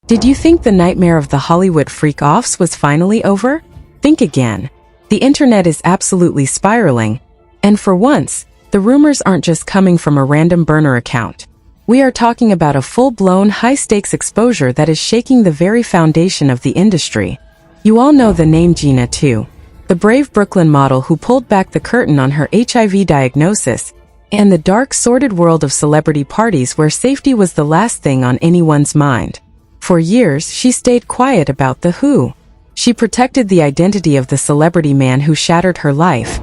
Did you think the nightmare of the Hollywood freak-offs was finally over? Think again. The internet is absolutely spiraling, and for once, the rumors aren't just coming from a random burner account. We are talking about a full-blown, high-stakes exposure that is shaking the very foundation of the industry. You all know the name Gena Tew, the brave Brooklyn model who pulled back the curtain on her HIV diagnosis, and the dark, sordid world of celebrity parties where safety was the last thing on anyone's mind. For years, she stayed quiet about the who. She protected the identity of the celebrity man who shattered her life,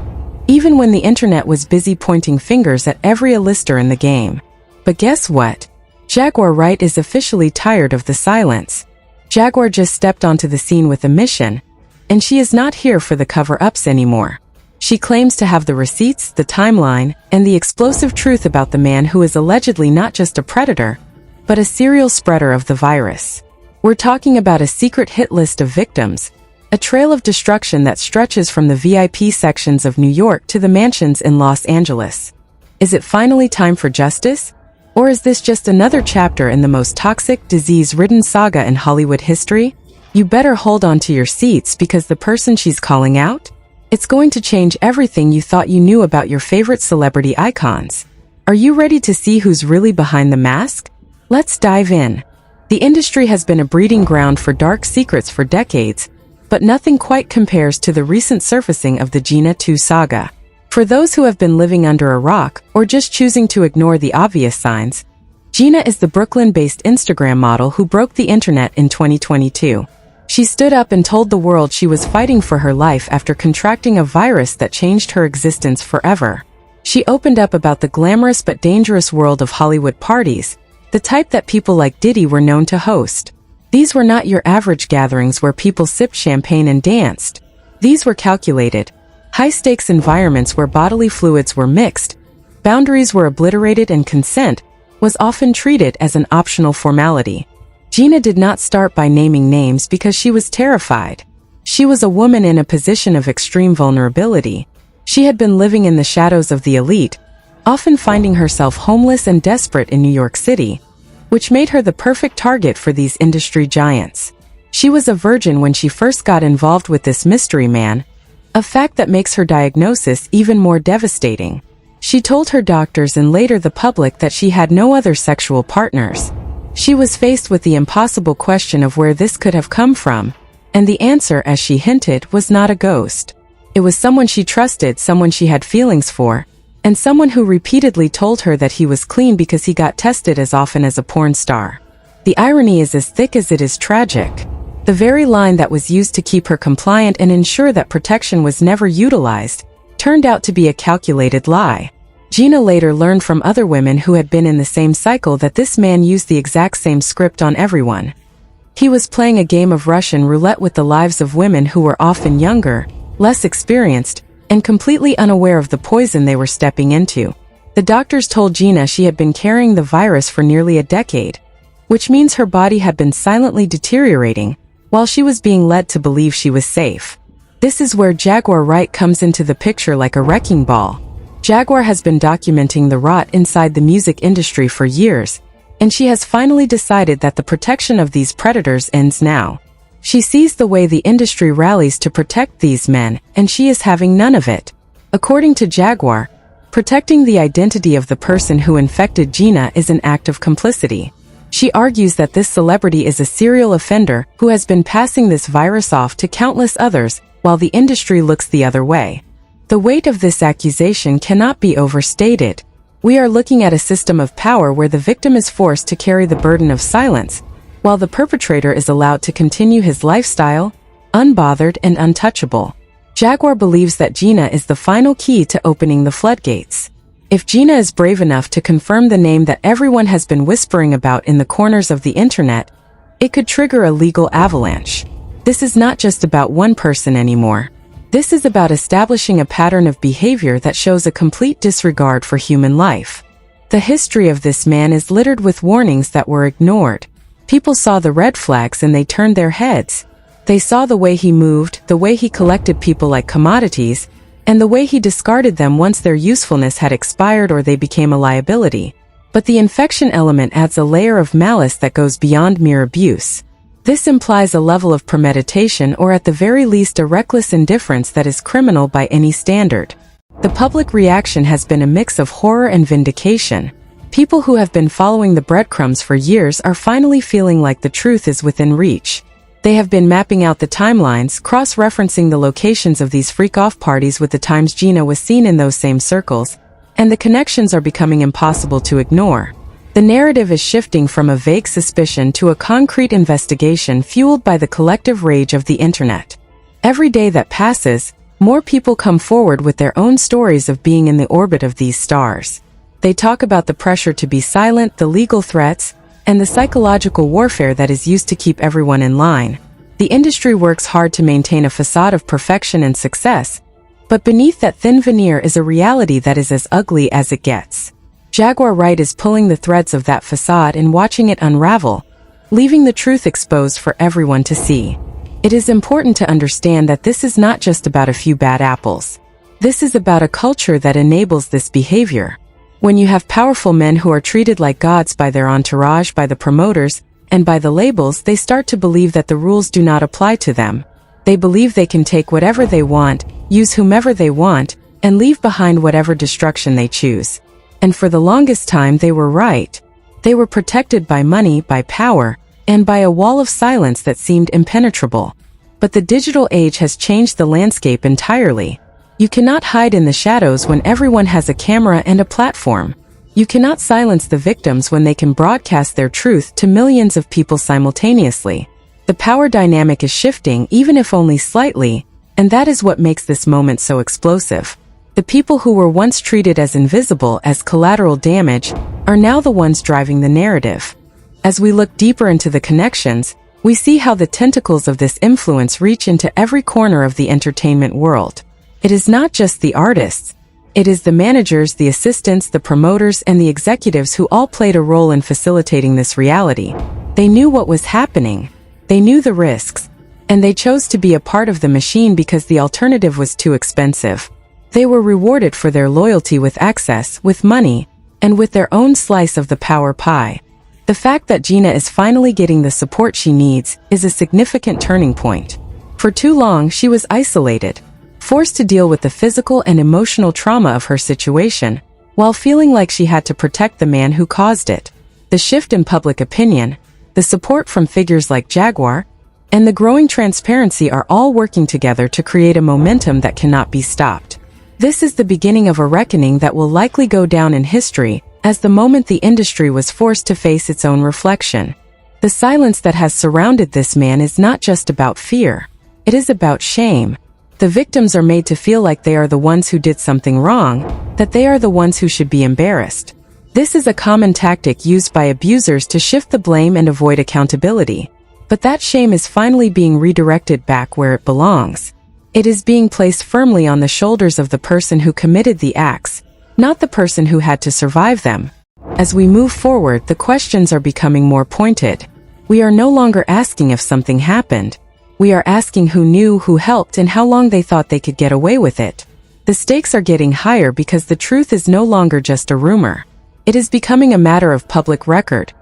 even when the internet was busy pointing fingers at every A-lister in the game. But guess what? Jaguar Wright is officially tired of the silence. Jaguar just stepped onto the scene with a mission, and she is not here for the cover-ups anymore. She claims to have the receipts, the timeline, and the explosive truth about the man who is allegedly not just a predator, but a serial spreader of the virus. We're talking about a secret hit list of victims, a trail of destruction that stretches from the VIP sections of New York to the mansions in Los Angeles. Is it finally time for justice? Or is this just another chapter in the most toxic, disease-ridden saga in Hollywood history? You better hold on to your seats because the person she's calling out? It's going to change everything you thought you knew about your favorite celebrity icons. Are you ready to see who's really behind the mask? Let's dive in. The industry has been a breeding ground for dark secrets for decades, but nothing quite compares to the recent surfacing of the Gena Tew saga. For those who have been living under a rock or just choosing to ignore the obvious signs, Gena is the Brooklyn-based Instagram model who broke the internet in 2022. She stood up and told the world she was fighting for her life after contracting a virus that changed her existence forever. She opened up about the glamorous but dangerous world of Hollywood parties, the type that people like Diddy were known to host. These were not your average gatherings where people sipped champagne and danced. These were calculated, high-stakes environments where bodily fluids were mixed, boundaries were obliterated, and consent was often treated as an optional formality. Gena did not start by naming names because she was terrified. She was a woman in a position of extreme vulnerability. She had been living in the shadows of the elite, often finding herself homeless and desperate in New York City, which made her the perfect target for these industry giants. She was a virgin when she first got involved with this mystery man, a fact that makes her diagnosis even more devastating. She told her doctors and later the public that she had no other sexual partners. She was faced with the impossible question of where this could have come from, and the answer, as she hinted, was not a ghost. It was someone she trusted, someone she had feelings for, and someone who repeatedly told her that he was clean because he got tested as often as a porn star. The irony is as thick as it is tragic. The very line that was used to keep her compliant and ensure that protection was never utilized turned out to be a calculated lie. Gena later learned from other women who had been in the same cycle that this man used the exact same script on everyone. He was playing a game of Russian roulette with the lives of women who were often younger, less experienced, and completely unaware of the poison they were stepping into. The doctors told Gena she had been carrying the virus for nearly a decade, which means her body had been silently deteriorating, while she was being led to believe she was safe. This is where Jaguar Wright comes into the picture like a wrecking ball. Jaguar has been documenting the rot inside the music industry for years, and she has finally decided that the protection of these predators ends now. She sees the way the industry rallies to protect these men, and she is having none of it. According to Jaguar, protecting the identity of the person who infected Gena is an act of complicity. She argues that this celebrity is a serial offender who has been passing this virus off to countless others while the industry looks the other way. The weight of this accusation cannot be overstated. We are looking at a system of power where the victim is forced to carry the burden of silence, while the perpetrator is allowed to continue his lifestyle, unbothered and untouchable. Jaguar believes that Gena is the final key to opening the floodgates. If Gena is brave enough to confirm the name that everyone has been whispering about in the corners of the internet, it could trigger a legal avalanche. This is not just about one person anymore. This is about establishing a pattern of behavior that shows a complete disregard for human life. The history of this man is littered with warnings that were ignored. People saw the red flags and they turned their heads. They saw the way he moved, the way he collected people like commodities, and the way he discarded them once their usefulness had expired or they became a liability. But the infection element adds a layer of malice that goes beyond mere abuse. This implies a level of premeditation or at the very least a reckless indifference that is criminal by any standard. The public reaction has been a mix of horror and vindication. People who have been following the breadcrumbs for years are finally feeling like the truth is within reach. They have been mapping out the timelines, cross-referencing the locations of these freak-off parties with the times Gena was seen in those same circles, and the connections are becoming impossible to ignore. The narrative is shifting from a vague suspicion to a concrete investigation fueled by the collective rage of the internet. Every day that passes, more people come forward with their own stories of being in the orbit of these stars. They talk about the pressure to be silent, the legal threats, and the psychological warfare that is used to keep everyone in line. The industry works hard to maintain a facade of perfection and success, but beneath that thin veneer is a reality that is as ugly as it gets. Jaguar Wright is pulling the threads of that facade and watching it unravel, leaving the truth exposed for everyone to see. It is important to understand that this is not just about a few bad apples. This is about a culture that enables this behavior. When you have powerful men who are treated like gods by their entourage, by the promoters, and by the labels, they start to believe that the rules do not apply to them. They believe they can take whatever they want, use whomever they want, and leave behind whatever destruction they choose. And for the longest time they were right. They were protected by money, by power, and by a wall of silence that seemed impenetrable. But the digital age has changed the landscape entirely. You cannot hide in the shadows when everyone has a camera and a platform. You cannot silence the victims when they can broadcast their truth to millions of people simultaneously. The power dynamic is shifting, even if only slightly, and that is what makes this moment so explosive. The people who were once treated as invisible, as collateral damage, are now the ones driving the narrative. As we look deeper into the connections, we see how the tentacles of this influence reach into every corner of the entertainment world. It is not just the artists. It is the managers, the assistants, the promoters, and the executives who all played a role in facilitating this reality. They knew what was happening. They knew the risks. And they chose to be a part of the machine because the alternative was too expensive. They were rewarded for their loyalty with access, with money, and with their own slice of the power pie. The fact that Gena is finally getting the support she needs is a significant turning point. For too long, she was isolated, forced to deal with the physical and emotional trauma of her situation, while feeling like she had to protect the man who caused it. The shift in public opinion, the support from figures like Jaguar, and the growing transparency are all working together to create a momentum that cannot be stopped. This is the beginning of a reckoning that will likely go down in history as the moment the industry was forced to face its own reflection. The silence that has surrounded this man is not just about fear. It is about shame. The victims are made to feel like they are the ones who did something wrong, that they are the ones who should be embarrassed. This is a common tactic used by abusers to shift the blame and avoid accountability. But that shame is finally being redirected back where it belongs. It is being placed firmly on the shoulders of the person who committed the acts, not the person who had to survive them. As we move forward, the questions are becoming more pointed. We are no longer asking if something happened. We are asking who knew, who helped, and how long they thought they could get away with it. The stakes are getting higher because the truth is no longer just a rumor. It is becoming a matter of public record,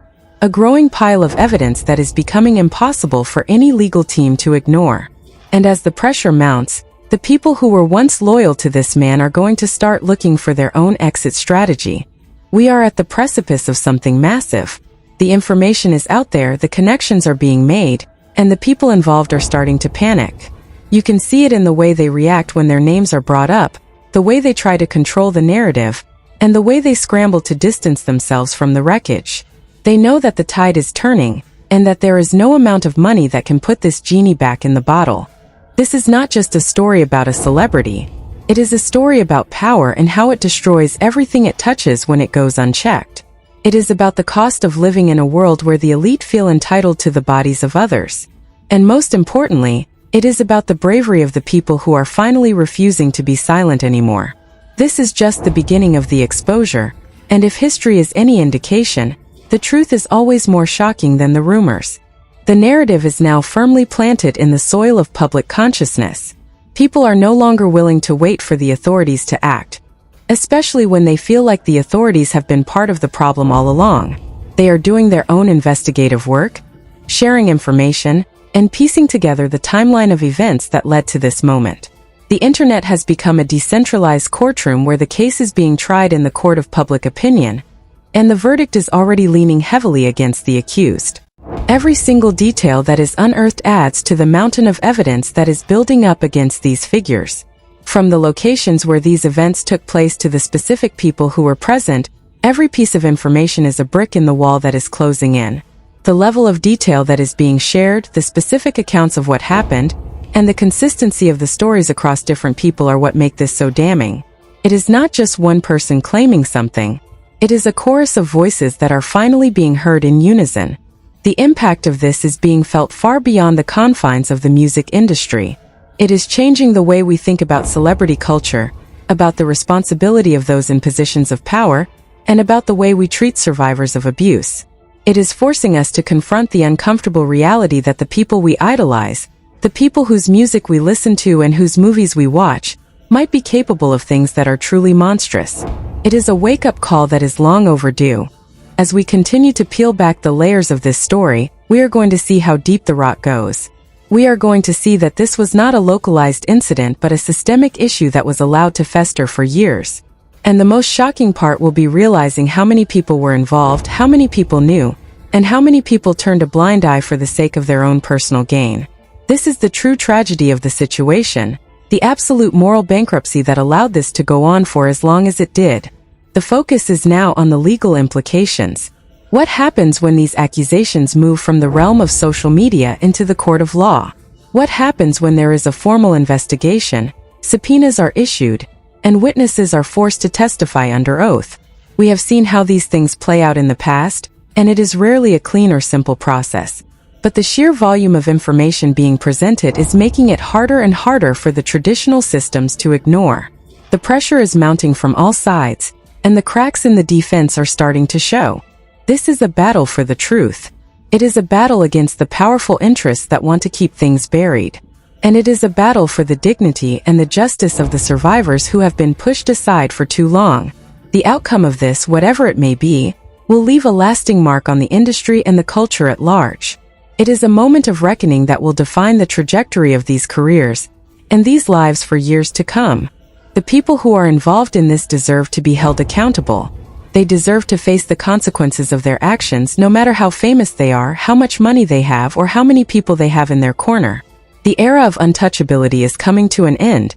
a growing pile of evidence that is becoming impossible for any legal team to ignore. And as the pressure mounts, the people who were once loyal to this man are going to start looking for their own exit strategy. We are at the precipice of something massive. The information is out there, the connections are being made, and the people involved are starting to panic. You can see it in the way they react when their names are brought up, the way they try to control the narrative, and the way they scramble to distance themselves from the wreckage. They know that the tide is turning, and that there is no amount of money that can put this genie back in the bottle. This is not just a story about a celebrity. It is a story about power and how it destroys everything it touches when it goes unchecked. It is about the cost of living in a world where the elite feel entitled to the bodies of others. And most importantly, it is about the bravery of the people who are finally refusing to be silent anymore. This is just the beginning of the exposure, and if history is any indication, the truth is always more shocking than the rumors. The narrative is now firmly planted in the soil of public consciousness. People are no longer willing to wait for the authorities to act, especially when they feel like the authorities have been part of the problem all along. They are doing their own investigative work, sharing information, and piecing together the timeline of events that led to this moment. The internet has become a decentralized courtroom where the case is being tried in the court of public opinion, and the verdict is already leaning heavily against the accused. Every single detail that is unearthed adds to the mountain of evidence that is building up against these figures. From the locations where these events took place to the specific people who were present, every piece of information is a brick in the wall that is closing in. The level of detail that is being shared, the specific accounts of what happened, and the consistency of the stories across different people are what make this so damning. It is not just one person claiming something. It is a chorus of voices that are finally being heard in unison. The impact of this is being felt far beyond the confines of the music industry. It is changing the way we think about celebrity culture, about the responsibility of those in positions of power, and about the way we treat survivors of abuse. It is forcing us to confront the uncomfortable reality that the people we idolize, the people whose music we listen to and whose movies we watch, might be capable of things that are truly monstrous. It is a wake-up call that is long overdue. As we continue to peel back the layers of this story, we are going to see how deep the rot goes. We are going to see that this was not a localized incident but a systemic issue that was allowed to fester for years. And the most shocking part will be realizing how many people were involved, how many people knew, and how many people turned a blind eye for the sake of their own personal gain. This is the true tragedy of the situation, the absolute moral bankruptcy that allowed this to go on for as long as it did. The focus is now on the legal implications. What happens when these accusations move from the realm of social media into the court of law? What happens when there is a formal investigation, subpoenas are issued, and witnesses are forced to testify under oath? We have seen how these things play out in the past, and it is rarely a clean or simple process. But the sheer volume of information being presented is making it harder and harder for the traditional systems to ignore. The pressure is mounting from all sides, and the cracks in the defense are starting to show. This is a battle for the truth. It is a battle against the powerful interests that want to keep things buried. And it is a battle for the dignity and the justice of the survivors who have been pushed aside for too long. The outcome of this, whatever it may be, will leave a lasting mark on the industry and the culture at large. It is a moment of reckoning that will define the trajectory of these careers and these lives for years to come. The people who are involved in this deserve to be held accountable. They deserve to face the consequences of their actions, no matter how famous they are, how much money they have, or how many people they have in their corner. The era of untouchability is coming to an end,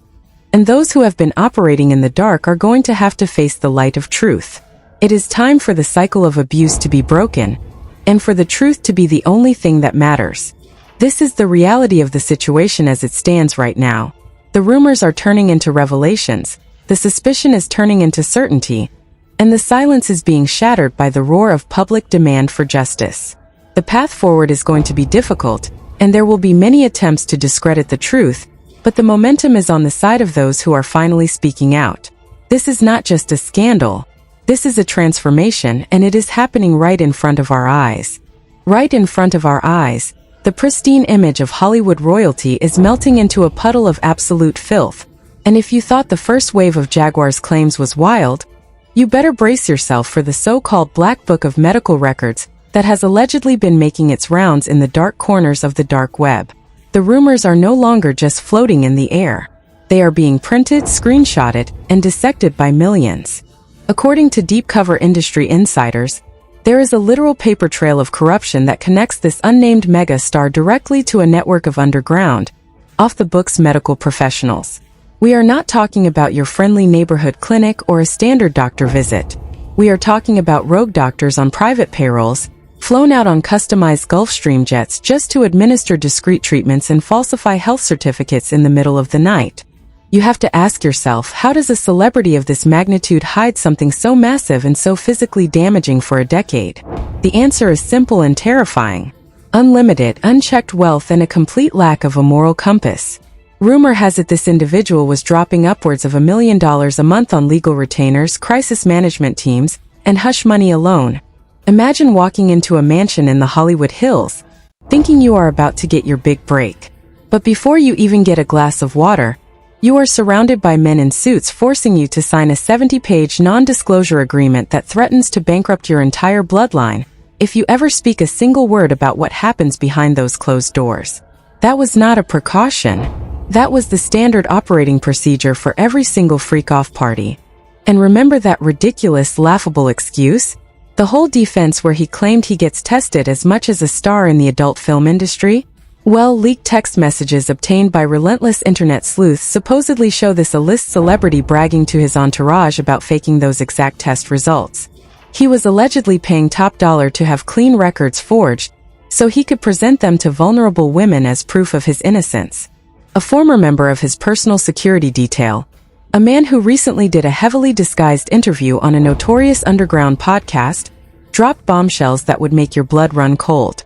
and those who have been operating in the dark are going to have to face the light of truth. It is time for the cycle of abuse to be broken, and for the truth to be the only thing that matters. This is the reality of the situation as it stands right now. The rumors are turning into revelations, the suspicion is turning into certainty, and the silence is being shattered by the roar of public demand for justice. The path forward is going to be difficult, and there will be many attempts to discredit the truth, but the momentum is on the side of those who are finally speaking out. This is not just a scandal. This is a transformation, and it is happening right in front of our eyes. Right in front of our eyes, the pristine image of Hollywood royalty is melting into a puddle of absolute filth. And if you thought the first wave of Jaguar's claims was wild, you better brace yourself for the so-called Black Book of Medical Records that has allegedly been making its rounds in the dark corners of the dark web. The rumors are no longer just floating in the air. They are being printed, screenshotted, and dissected by millions. According to deep cover industry insiders, there is a literal paper trail of corruption that connects this unnamed mega star directly to a network of underground, off-the-books medical professionals. We are not talking about your friendly neighborhood clinic or a standard doctor visit. We are talking about rogue doctors on private payrolls, flown out on customized Gulfstream jets just to administer discreet treatments and falsify health certificates in the middle of the night. You have to ask yourself, how does a celebrity of this magnitude hide something so massive and so physically damaging for a decade? The answer is simple and terrifying. Unlimited, unchecked wealth and a complete lack of a moral compass. Rumor has it this individual was dropping upwards of $1 million a month on legal retainers, crisis management teams, and hush money alone. Imagine walking into a mansion in the Hollywood Hills, thinking you are about to get your big break. But before you even get a glass of water, you are surrounded by men in suits forcing you to sign a 70-page non-disclosure agreement that threatens to bankrupt your entire bloodline, if you ever speak a single word about what happens behind those closed doors. That was not a precaution. That was the standard operating procedure for every single freak-off party. And remember that ridiculous, laughable excuse? The whole defense where he claimed he gets tested as much as a star in the adult film industry? Well, leaked text messages obtained by relentless internet sleuths supposedly show this A-list celebrity bragging to his entourage about faking those exact test results. He was allegedly paying top dollar to have clean records forged, so he could present them to vulnerable women as proof of his innocence. A former member of his personal security detail, a man who recently did a heavily disguised interview on a notorious underground podcast, dropped bombshells that would make your blood run cold.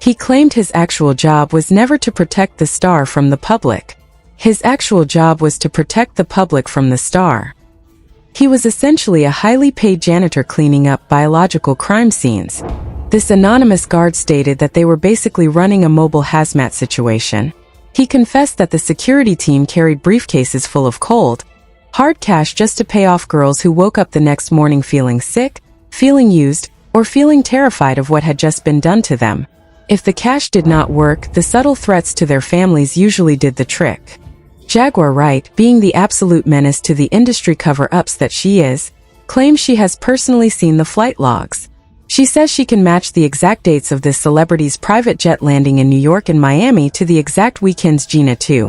He claimed his actual job was never to protect the star from the public. His actual job was to protect the public from the star. He was essentially a highly paid janitor cleaning up biological crime scenes. This anonymous guard stated that they were basically running a mobile hazmat situation. He confessed that the security team carried briefcases full of cold, hard cash just to pay off girls who woke up the next morning feeling sick, feeling used, or feeling terrified of what had just been done to them. If the cash did not work, the subtle threats to their families usually did the trick. Jaguar Wright, being the absolute menace to the industry cover-ups that she is, claims she has personally seen the flight logs. She says she can match the exact dates of this celebrity's private jet landing in New York and Miami to the exact weekends Gena Tew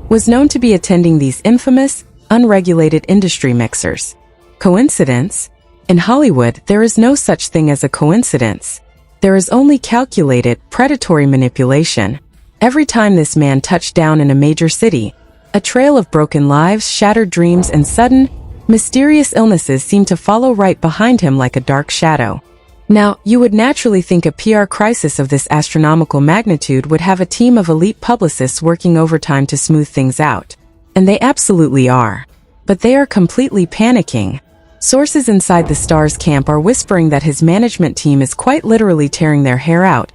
was known to be attending these infamous, unregulated industry mixers. Coincidence? In Hollywood, there is no such thing as a coincidence. There is only calculated, predatory manipulation. Every time this man touched down in a major city, a trail of broken lives, shattered dreams, and sudden, mysterious illnesses seemed to follow right behind him like a dark shadow. Now, you would naturally think a PR crisis of this astronomical magnitude would have a team of elite publicists working overtime to smooth things out. And they absolutely are. But they are completely panicking. Sources inside the star's camp are whispering that his management team is quite literally tearing their hair out,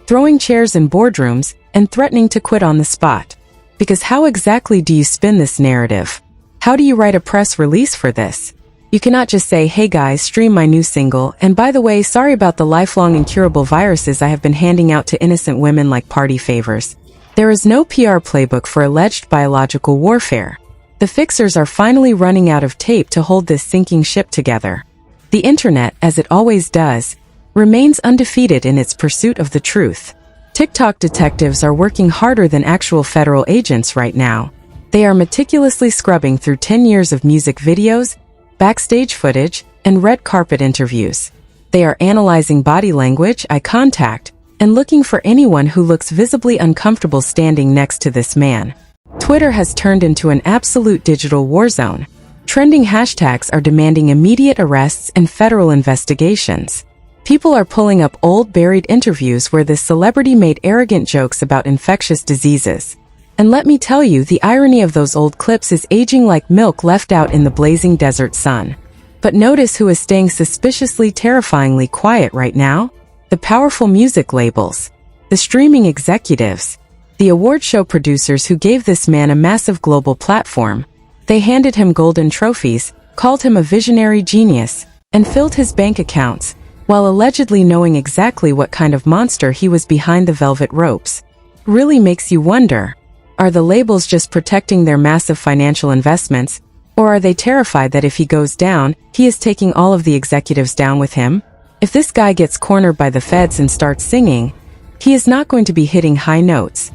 throwing chairs in boardrooms, and threatening to quit on the spot. Because how exactly do you spin this narrative? How do you write a press release for this? You cannot just say, hey guys, stream my new single, and by the way, sorry about the lifelong incurable viruses I have been handing out to innocent women like party favors. There is no PR playbook for alleged biological warfare. The fixers are finally running out of tape to hold this sinking ship together. The internet, as it always does, remains undefeated in its pursuit of the truth. TikTok detectives are working harder than actual federal agents right now. They are meticulously scrubbing through 10 years of music videos, backstage footage, and red carpet interviews. They are analyzing body language, eye contact, and looking for anyone who looks visibly uncomfortable standing next to this man. Twitter has turned into an absolute digital war zone. Trending hashtags are demanding immediate arrests and federal investigations. People are pulling up old buried interviews where this celebrity made arrogant jokes about infectious diseases. And let me tell you, the irony of those old clips is aging like milk left out in the blazing desert sun. But notice who is staying suspiciously terrifyingly quiet right now? The powerful music labels, the streaming executives, the award show producers who gave this man a massive global platform. They handed him golden trophies, called him a visionary genius, and filled his bank accounts, while allegedly knowing exactly what kind of monster he was behind the velvet ropes. Really makes you wonder, are the labels just protecting their massive financial investments, or are they terrified that if he goes down, he is taking all of the executives down with him? If this guy gets cornered by the feds and starts singing, he is not going to be hitting high notes.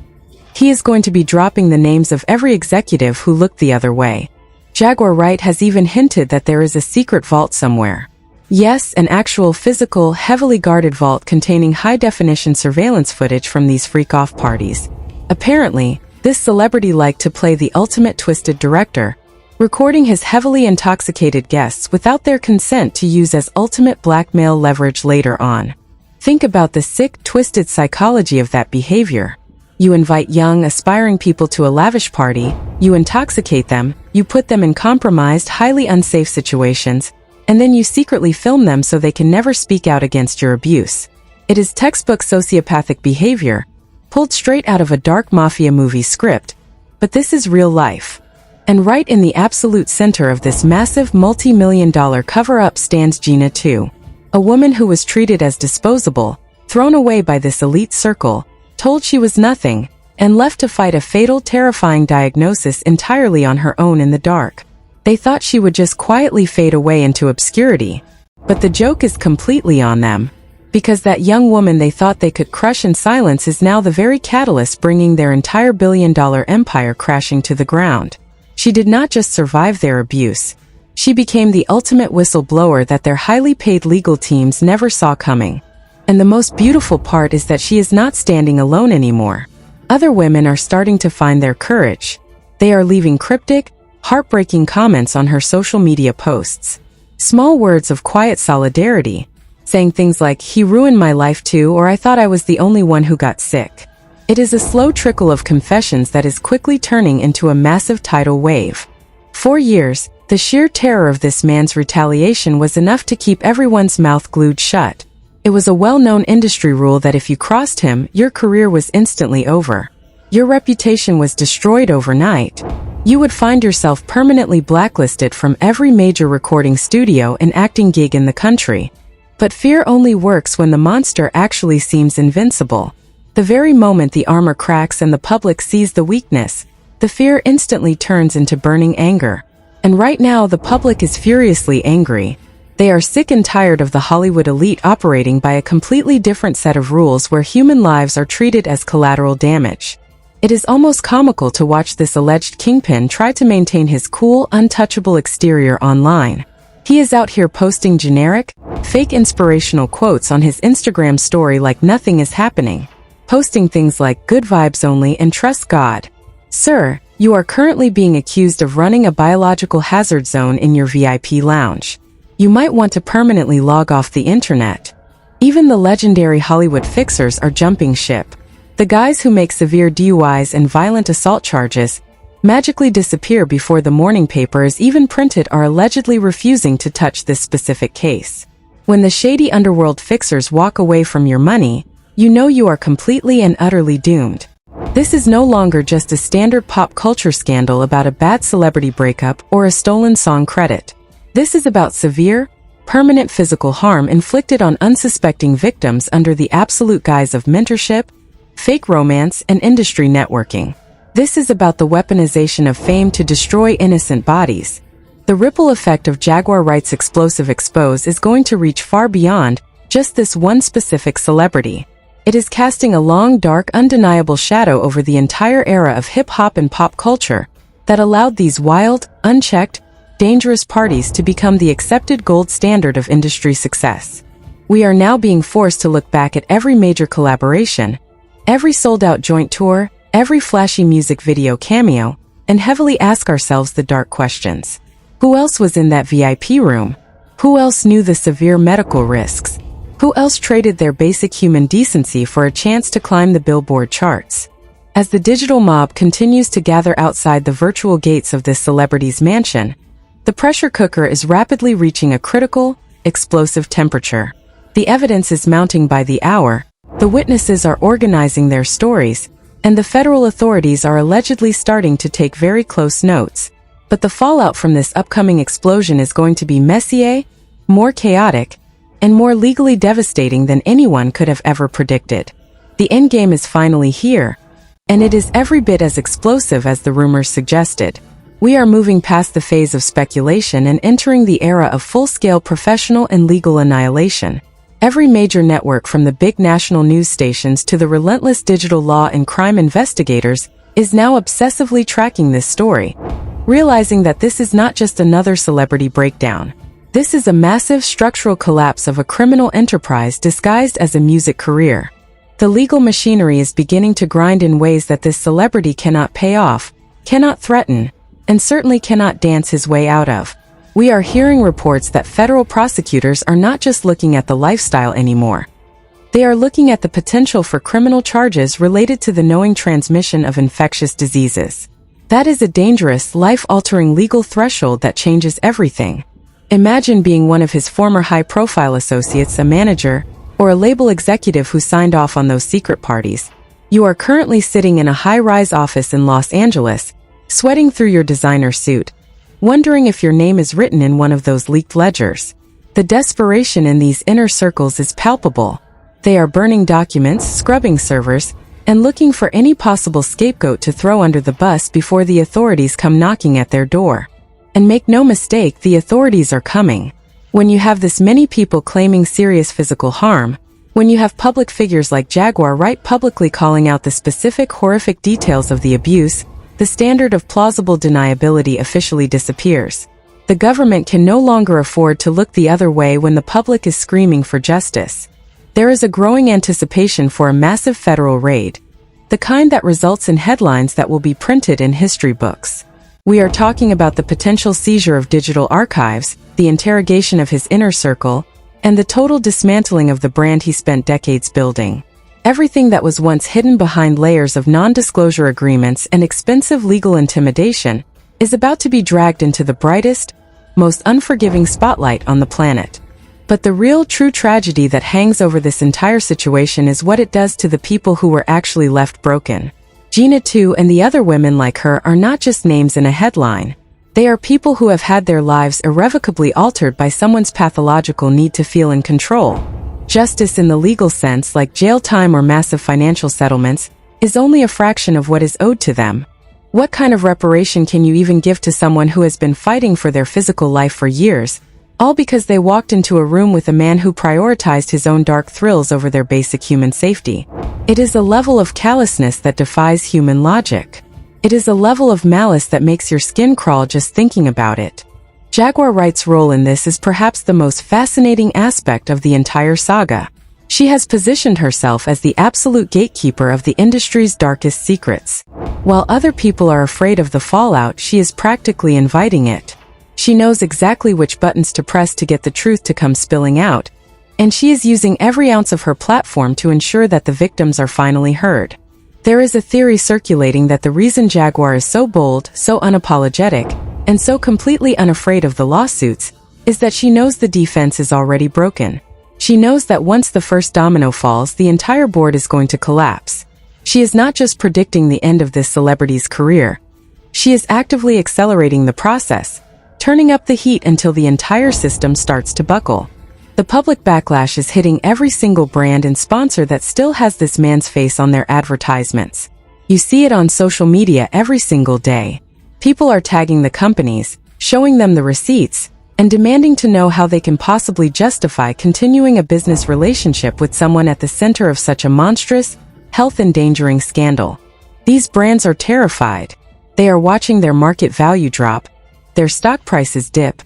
He is going to be dropping the names of every executive who looked the other way. Jaguar Wright has even hinted that there is a secret vault somewhere. Yes, an actual physical, heavily guarded vault containing high-definition surveillance footage from these freak-off parties. Apparently, this celebrity liked to play the ultimate twisted director, recording his heavily intoxicated guests without their consent to use as ultimate blackmail leverage later on. Think about the sick, twisted psychology of that behavior. You invite young, aspiring people to a lavish party, you intoxicate them, you put them in compromised, highly unsafe situations, and then you secretly film them so they can never speak out against your abuse. It is textbook sociopathic behavior, pulled straight out of a dark mafia movie script, but this is real life. And right in the absolute center of this massive multi-million-dollar cover-up stands Gena Tew. A woman who was treated as disposable, thrown away by this elite circle, told she was nothing, and left to fight a fatal, terrifying diagnosis entirely on her own in the dark. They thought she would just quietly fade away into obscurity. But the joke is completely on them, because that young woman they thought they could crush in silence is now the very catalyst bringing their entire billion-dollar empire crashing to the ground. She did not just survive their abuse. She became the ultimate whistleblower that their highly paid legal teams never saw coming. And the most beautiful part is that she is not standing alone anymore. Other women are starting to find their courage. They are leaving cryptic, heartbreaking comments on her social media posts. Small words of quiet solidarity, saying things like, "He ruined my life too," or "I thought I was the only one who got sick." It is a slow trickle of confessions that is quickly turning into a massive tidal wave. For years, the sheer terror of this man's retaliation was enough to keep everyone's mouth glued shut. It was a well-known industry rule that if you crossed him, your career was instantly over. Your reputation was destroyed overnight. You would find yourself permanently blacklisted from every major recording studio and acting gig in the country. But fear only works when the monster actually seems invincible. The very moment the armor cracks and the public sees the weakness, the fear instantly turns into burning anger. And right now the public is furiously angry. They are sick and tired of the Hollywood elite operating by a completely different set of rules where human lives are treated as collateral damage. It is almost comical to watch this alleged kingpin try to maintain his cool, untouchable exterior online. He is out here posting generic, fake inspirational quotes on his Instagram story like nothing is happening. Posting things like "good vibes only" and "trust God." Sir, you are currently being accused of running a biological hazard zone in your VIP lounge. You might want to permanently log off the internet. Even the legendary Hollywood fixers are jumping ship. The guys who make severe DUIs and violent assault charges magically disappear before the morning paper is even printed are allegedly refusing to touch this specific case. When the shady underworld fixers walk away from your money, you know you are completely and utterly doomed. This is no longer just a standard pop culture scandal about a bad celebrity breakup or a stolen song credit. This is about severe, permanent physical harm inflicted on unsuspecting victims under the absolute guise of mentorship, fake romance, and industry networking. This is about the weaponization of fame to destroy innocent bodies. The ripple effect of Jaguar Wright's explosive expose is going to reach far beyond just this one specific celebrity. It is casting a long, dark, undeniable shadow over the entire era of hip-hop and pop culture that allowed these wild, unchecked, dangerous parties to become the accepted gold standard of industry success. We are now being forced to look back at every major collaboration, every sold-out joint tour, every flashy music video cameo, and heavily ask ourselves the dark questions. Who else was in that VIP room? Who else knew the severe medical risks? Who else traded their basic human decency for a chance to climb the Billboard charts? As the digital mob continues to gather outside the virtual gates of this celebrity's mansion, the pressure cooker is rapidly reaching a critical, explosive temperature. The evidence is mounting by the hour, the witnesses are organizing their stories, and the federal authorities are allegedly starting to take very close notes. But the fallout from this upcoming explosion is going to be messier, more chaotic, and more legally devastating than anyone could have ever predicted. The endgame is finally here, and it is every bit as explosive as the rumors suggested. We are moving past the phase of speculation and entering the era of full-scale professional and legal annihilation. Every major network, from the big national news stations to the relentless digital law and crime investigators, is now obsessively tracking this story, realizing that this is not just another celebrity breakdown. This is a massive structural collapse of a criminal enterprise disguised as a music career. The legal machinery is beginning to grind in ways that this celebrity cannot pay off, cannot threaten, and certainly cannot dance his way out of. We are hearing reports that federal prosecutors are not just looking at the lifestyle anymore. They are looking at the potential for criminal charges related to the knowing transmission of infectious diseases. That is a dangerous, life-altering legal threshold that changes everything. Imagine being one of his former high-profile associates, a manager, or a label executive who signed off on those secret parties. You are currently sitting in a high-rise office in Los Angeles, sweating through your designer suit, wondering if your name is written in one of those leaked ledgers. The desperation in these inner circles is palpable. They are burning documents, scrubbing servers, and looking for any possible scapegoat to throw under the bus before the authorities come knocking at their door. And make no mistake, the authorities are coming. When you have this many people claiming serious physical harm, when you have public figures like Jaguar Wright publicly calling out the specific horrific details of the abuse, the standard of plausible deniability officially disappears. The government can no longer afford to look the other way when the public is screaming for justice. There is a growing anticipation for a massive federal raid, the kind that results in headlines that will be printed in history books. We are talking about the potential seizure of digital archives, the interrogation of his inner circle, and the total dismantling of the brand he spent decades building. Everything that was once hidden behind layers of non-disclosure agreements and expensive legal intimidation is about to be dragged into the brightest, most unforgiving spotlight on the planet. But the real true tragedy that hangs over this entire situation is what it does to the people who were actually left broken. Gena Tew and the other women like her are not just names in a headline. They are people who have had their lives irrevocably altered by someone's pathological need to feel in control. Justice in the legal sense, like jail time or massive financial settlements, is only a fraction of what is owed to them. What kind of reparation can you even give to someone who has been fighting for their physical life for years, all because they walked into a room with a man who prioritized his own dark thrills over their basic human safety? It is a level of callousness that defies human logic. It is a level of malice that makes your skin crawl just thinking about it. Jaguar Wright's role in this is perhaps the most fascinating aspect of the entire saga. She has positioned herself as the absolute gatekeeper of the industry's darkest secrets. While other people are afraid of the fallout, she is practically inviting it. She knows exactly which buttons to press to get the truth to come spilling out, and she is using every ounce of her platform to ensure that the victims are finally heard. There is a theory circulating that the reason Jaguar is so bold, so unapologetic, and so completely unafraid of the lawsuits is that she knows the defense is already broken. She knows that once the first domino falls, the entire board is going to collapse. She is not just predicting the end of this celebrity's career. She is actively accelerating the process, turning up the heat until the entire system starts to buckle. The public backlash is hitting every single brand and sponsor that still has this man's face on their advertisements. You see it on social media every single day. People are tagging the companies, showing them the receipts, and demanding to know how they can possibly justify continuing a business relationship with someone at the center of such a monstrous, health-endangering scandal. These brands are terrified. They are watching their market value drop, their stock prices dip,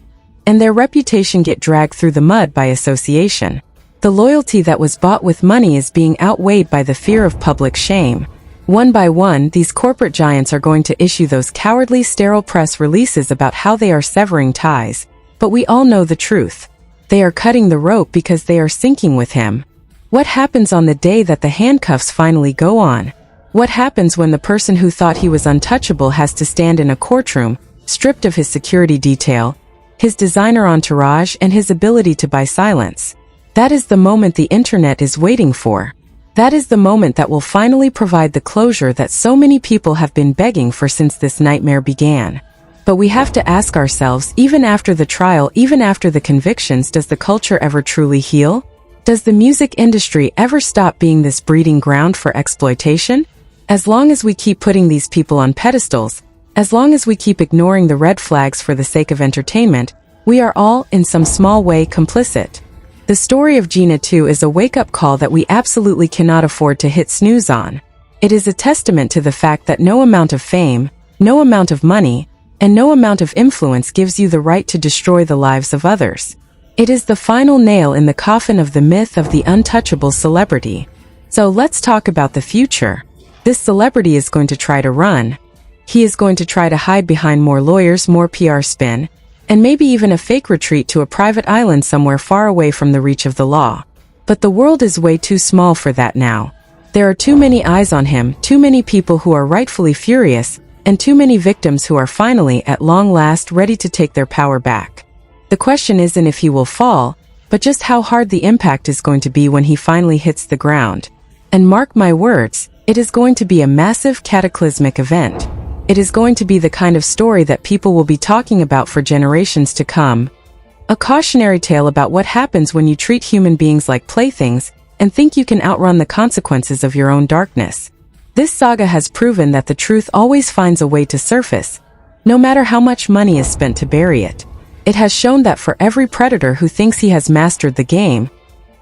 and their reputation get dragged through the mud by association. The loyalty that was bought with money is being outweighed by the fear of public shame. One by one, these corporate giants are going to issue those cowardly sterile press releases about how they are severing ties. But we all know the truth. They are cutting the rope because they are sinking with him. What happens on the day that the handcuffs finally go on? What happens when the person who thought he was untouchable has to stand in a courtroom, stripped of his security detail, his designer entourage, and his ability to buy silence? That is the moment the internet is waiting for. That is the moment that will finally provide the closure that so many people have been begging for since this nightmare began. But we have to ask ourselves, even after the trial, even after the convictions, does the culture ever truly heal? Does the music industry ever stop being this breeding ground for exploitation? As long as we keep putting these people on pedestals, as long as we keep ignoring the red flags for the sake of entertainment, we are all, in some small way, complicit. The story of Gena Tew is a wake-up call that we absolutely cannot afford to hit snooze on. It is a testament to the fact that no amount of fame, no amount of money, and no amount of influence gives you the right to destroy the lives of others. It is the final nail in the coffin of the myth of the untouchable celebrity. So let's talk about the future. This celebrity is going to try to run. He is going to try to hide behind more lawyers, more PR spin, and maybe even a fake retreat to a private island somewhere far away from the reach of the law. But the world is way too small for that now. There are too many eyes on him, too many people who are rightfully furious, and too many victims who are finally, at long last, ready to take their power back. The question isn't if he will fall, but just how hard the impact is going to be when he finally hits the ground. And mark my words, it is going to be a massive cataclysmic event. It is going to be the kind of story that people will be talking about for generations to come. A cautionary tale about what happens when you treat human beings like playthings and think you can outrun the consequences of your own darkness. This saga has proven that the truth always finds a way to surface, no matter how much money is spent to bury it. It has shown that for every predator who thinks he has mastered the game,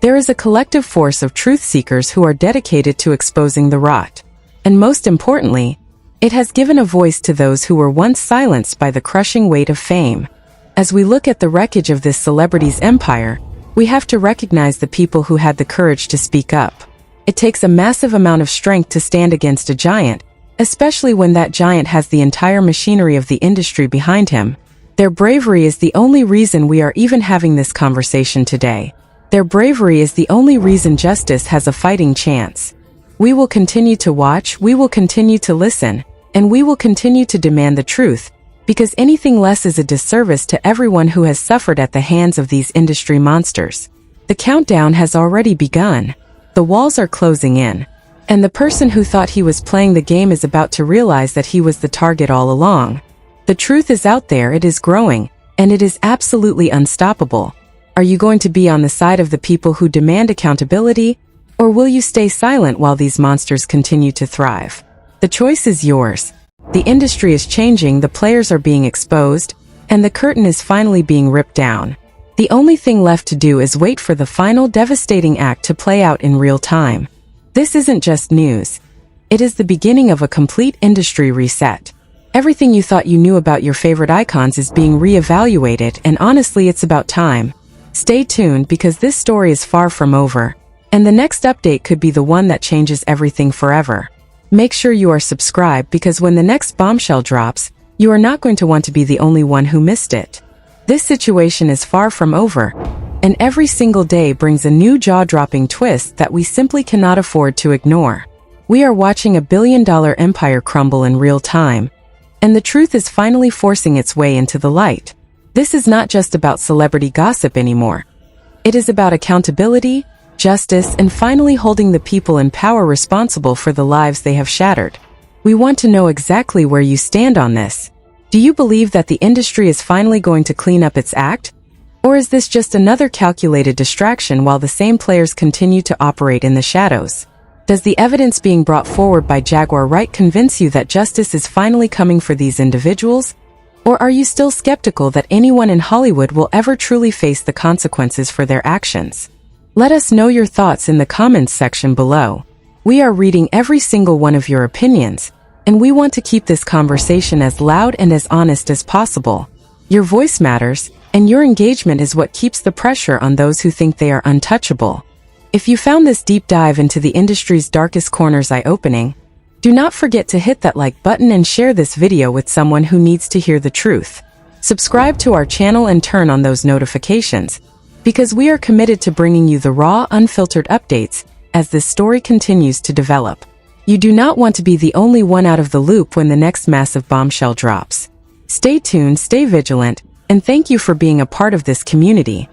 there is a collective force of truth seekers who are dedicated to exposing the rot. And most importantly, it has given a voice to those who were once silenced by the crushing weight of fame. As we look at the wreckage of this celebrity's empire, we have to recognize the people who had the courage to speak up. It takes a massive amount of strength to stand against a giant, especially when that giant has the entire machinery of the industry behind him. Their bravery is the only reason we are even having this conversation today. Their bravery is the only reason justice has a fighting chance. We will continue to watch, we will continue to listen, and we will continue to demand the truth, because anything less is a disservice to everyone who has suffered at the hands of these industry monsters. The countdown has already begun. The walls are closing in, and the person who thought he was playing the game is about to realize that he was the target all along. The truth is out there, it is growing, and it is absolutely unstoppable. Are you going to be on the side of the people who demand accountability, or will you stay silent while these monsters continue to thrive? The choice is yours. The industry is changing, the players are being exposed, and the curtain is finally being ripped down. The only thing left to do is wait for the final devastating act to play out in real time. This isn't just news. It is the beginning of a complete industry reset. Everything you thought you knew about your favorite icons is being re-evaluated, and honestly, it's about time. Stay tuned because this story is far from over, and the next update could be the one that changes everything forever. Make sure you are subscribed because when the next bombshell drops, you are not going to want to be the only one who missed it. This situation is far from over, and every single day brings a new jaw-dropping twist that we simply cannot afford to ignore. We are watching a billion-dollar empire crumble in real time, and the truth is finally forcing its way into the light. This is not just about celebrity gossip anymore. It is about accountability, justice, and finally holding the people in power responsible for the lives they have shattered. We want to know exactly where you stand on this. Do you believe that the industry is finally going to clean up its act? Or is this just another calculated distraction while the same players continue to operate in the shadows? Does the evidence being brought forward by Jaguar Wright convince you that justice is finally coming for these individuals? Or are you still skeptical that anyone in Hollywood will ever truly face the consequences for their actions? Let us know your thoughts in the comments section below. We are reading every single one of your opinions, and we want to keep this conversation as loud and as honest as possible. Your voice matters, and your engagement is what keeps the pressure on those who think they are untouchable. If you found this deep dive into the industry's darkest corners eye-opening, do not forget to hit that like button and share this video with someone who needs to hear the truth. Subscribe to our channel and turn on those notifications, because we are committed to bringing you the raw, unfiltered updates as this story continues to develop. You do not want to be the only one out of the loop when the next massive bombshell drops. Stay tuned, stay vigilant, and thank you for being a part of this community.